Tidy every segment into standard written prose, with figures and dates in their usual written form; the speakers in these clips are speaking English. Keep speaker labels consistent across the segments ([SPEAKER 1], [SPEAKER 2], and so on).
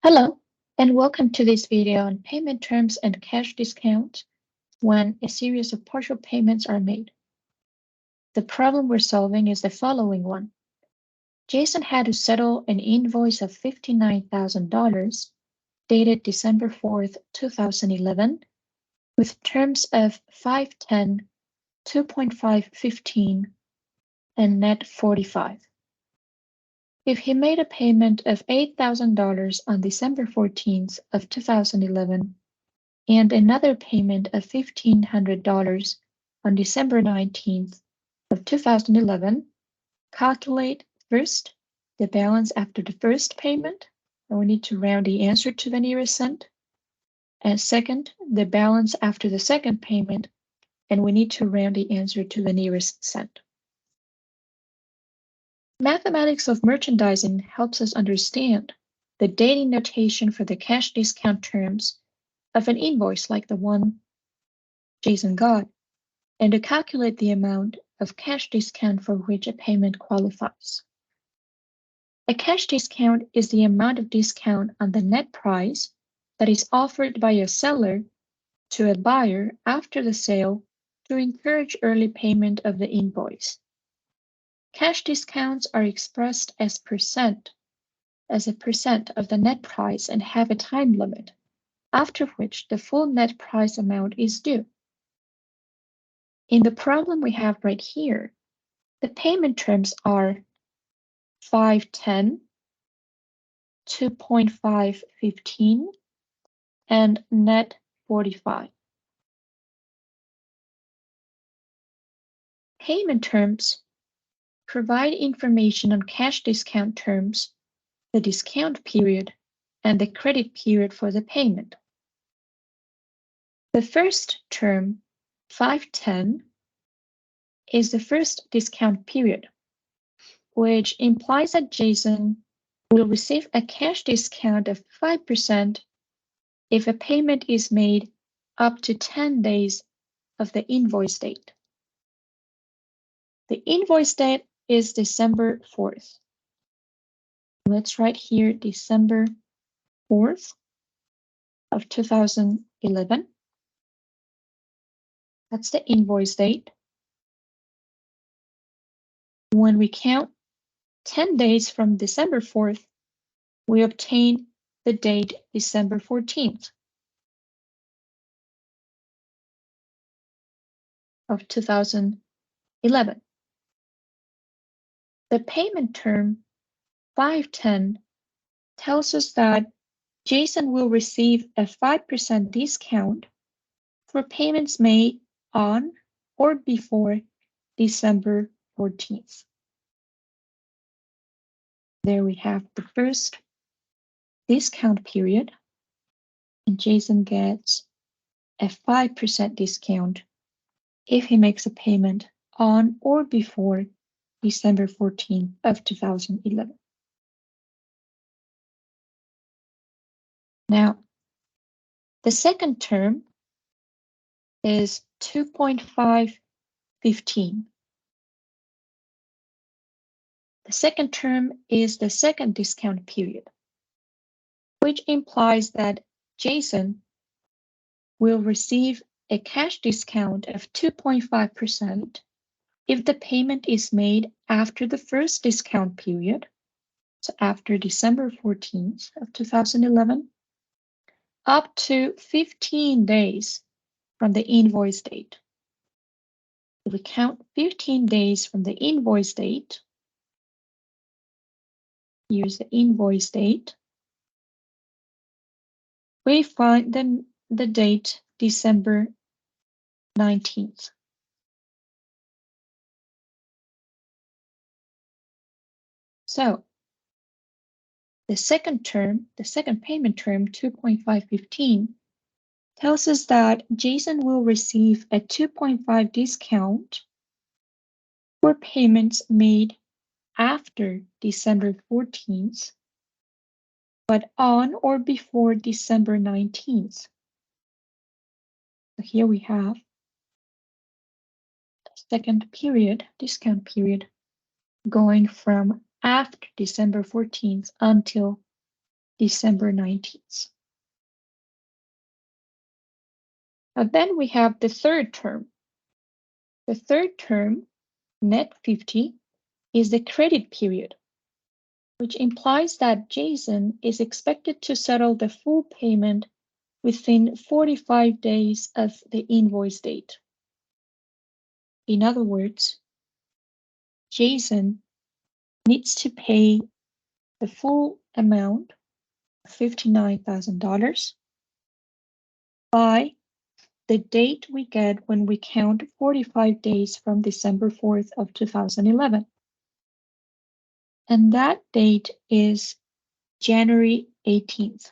[SPEAKER 1] Hello, and welcome to this video on payment terms and cash discount when a series of partial payments are made. The problem we're solving is the following one. Jason had to settle an invoice of $59,000 dated December 4th, 2011 with terms of 510, 2.515, and net 45. If he made a payment of $8,000 on December 14th of 2011 and another payment of $1,500 on December 19th of 2011, calculate first the balance after the first payment, and we need to round the answer to the nearest cent, and second, the balance after the second payment, and we need to round the answer to the nearest cent. Mathematics of merchandising helps us understand the dating notation for the cash discount terms of an invoice like the one Jason got, and to calculate the amount of cash discount for which a payment qualifies. A cash discount is the amount of discount on the net price that is offered by a seller to a buyer after the sale to encourage early payment of the invoice. Cash discounts are expressed as a percent of the net price and have a time limit, after which the full net price amount is due. In the problem we have right here, the payment terms are 510, 2.515, and net 45. Payment terms provide information on cash discount terms, the discount period, and the credit period for the payment. The first term, 510, is the first discount period, which implies that Jason will receive a cash discount of 5% if a payment is made up to 10 days of the invoice date. The invoice date is December 4th. Let's write here December 4th of 2011. That's the invoice date. When we count 10 days from December 4th, we obtain the date December 14th of 2011. The payment term 510 tells us that Jason will receive a 5% discount for payments made on or before December 14th. There we have the first discount period, and Jason gets a 5% discount if he makes a payment on or before December 14th of 2011. Now, the second term is 2.515. The second term is the second discount period, which implies that Jason will receive a cash discount of 2.5% if the payment is made after the first discount period, so after December 14th of 2011, up to 15 days from the invoice date. If we count 15 days from the invoice date, here's the invoice date, we find the date December 19th. So the second payment term, 2.515, tells us that Jason will receive a 2.5 discount for payments made after December 14th, but on or before December 19th. So here we have the second period, discount period, going from after December 14th until December 19th. Now then we have the third term. The third term, net 50, is the credit period, which implies that Jason is expected to settle the full payment within 45 days of the invoice date. In other words, Jason needs to pay the full amount of $59,000 by the date we get when we count 45 days from December 4th of 2011. And that date is January 18th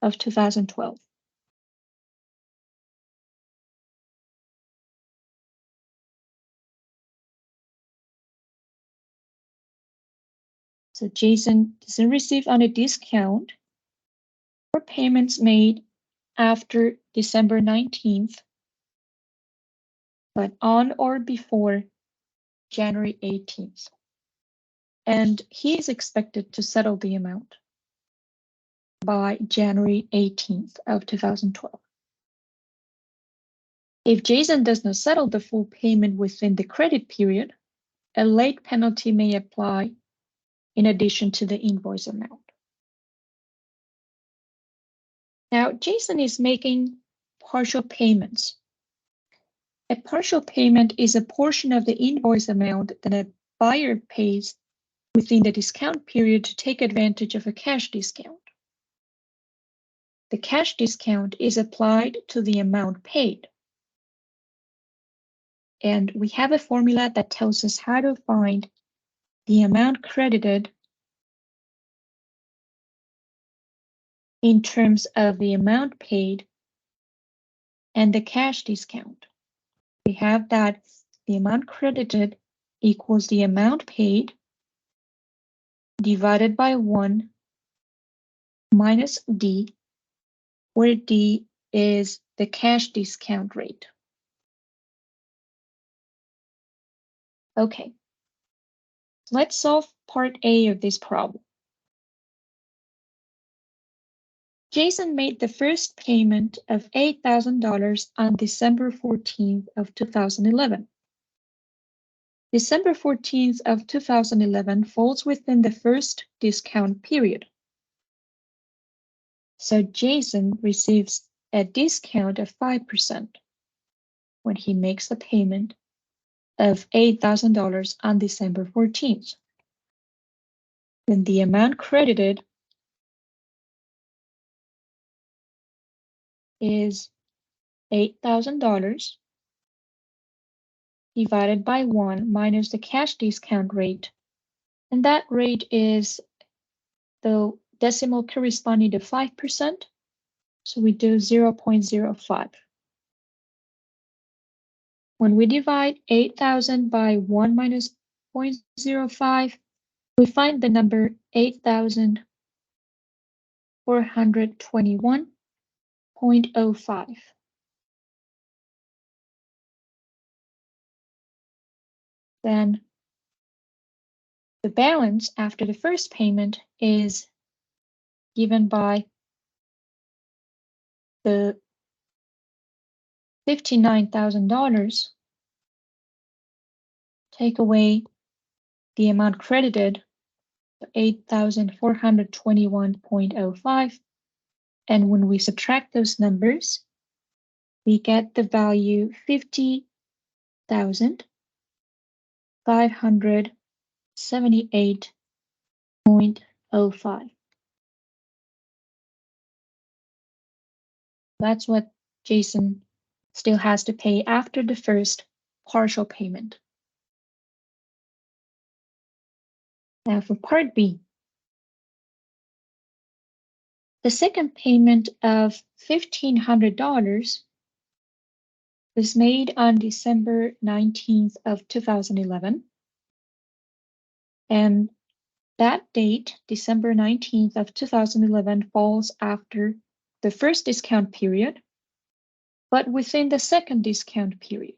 [SPEAKER 1] of 2012. So Jason doesn't receive any discount for payments made after December 19th, but on or before January 18th. And he is expected to settle the amount by January 18th of 2012. If Jason does not settle the full payment within the credit period, a late penalty may apply in addition to the invoice amount. Now, Jason is making partial payments. A partial payment is a portion of the invoice amount that a buyer pays within the discount period to take advantage of a cash discount. The cash discount is applied to the amount paid. And we have a formula that tells us how to find the amount credited in terms of the amount paid and the cash discount. We have that the amount credited equals the amount paid divided by 1 minus D, where D is the cash discount rate. Okay, let's solve part A of this problem. Jason made the first payment of $8,000 on December 14th of 2011. December 14th of 2011 falls within the first discount period. So Jason receives a discount of 5% when he makes the payment of $8,000 on December 14th. Then the amount credited is $8,000 divided by 1 minus the cash discount rate. And that rate is the decimal corresponding to 5%. So we do 0.05. When we divide 8,000 by 1 minus 0.05, we find the number 8,421.05. Then the balance after the first payment is given by the $59,000, take away the amount credited, 8,421.05, and when we subtract those numbers, we get the value 50,578.05. That's what Jason still has to pay after the first partial payment. Now for part B. The second payment of $1,500 was made on December 19th of 2011. And that date, December 19th of 2011, falls after the first discount period, but within the second discount period.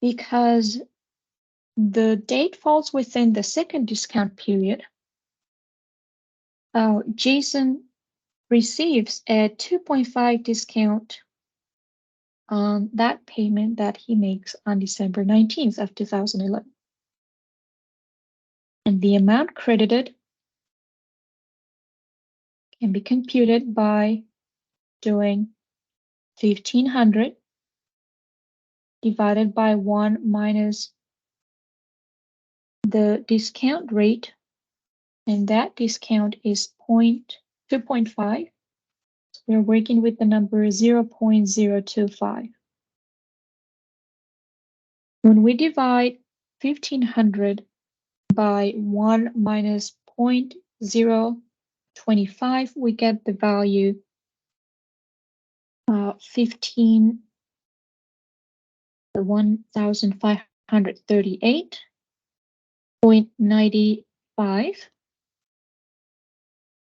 [SPEAKER 1] Because the date falls within the second discount period, Jason receives a 2.5 discount on that payment that he makes on December 19th of 2011. And the amount credited can be computed by doing 1,500 divided by 1 minus the discount rate, and that discount is 2.5. So we're working with the number 0.025. When we divide 1,500 by 1 minus 0.025, we get the value 1,538.95.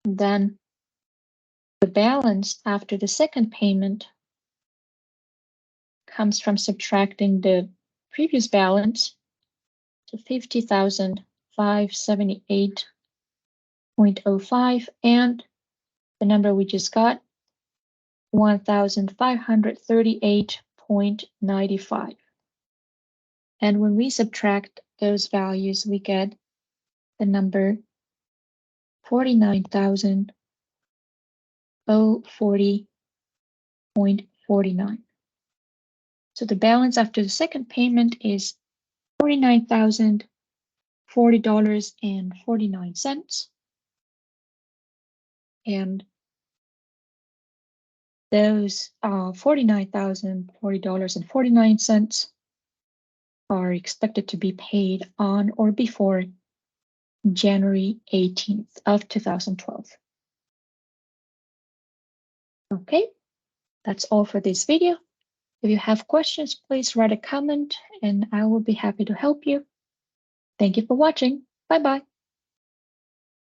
[SPEAKER 1] Then the balance after the second payment comes from subtracting the previous balance to 50,578.05, and the number we just got, 1,538.95. And when we subtract those values, we get the number 49,040.49. So the balance after the second payment is $49,040.49. And those $49,040.49 are expected to be paid on or before January 18th of 2012. Okay, that's all for this video. If you have questions, please write a comment and I will be happy to help you. Thank you for watching. Bye-bye.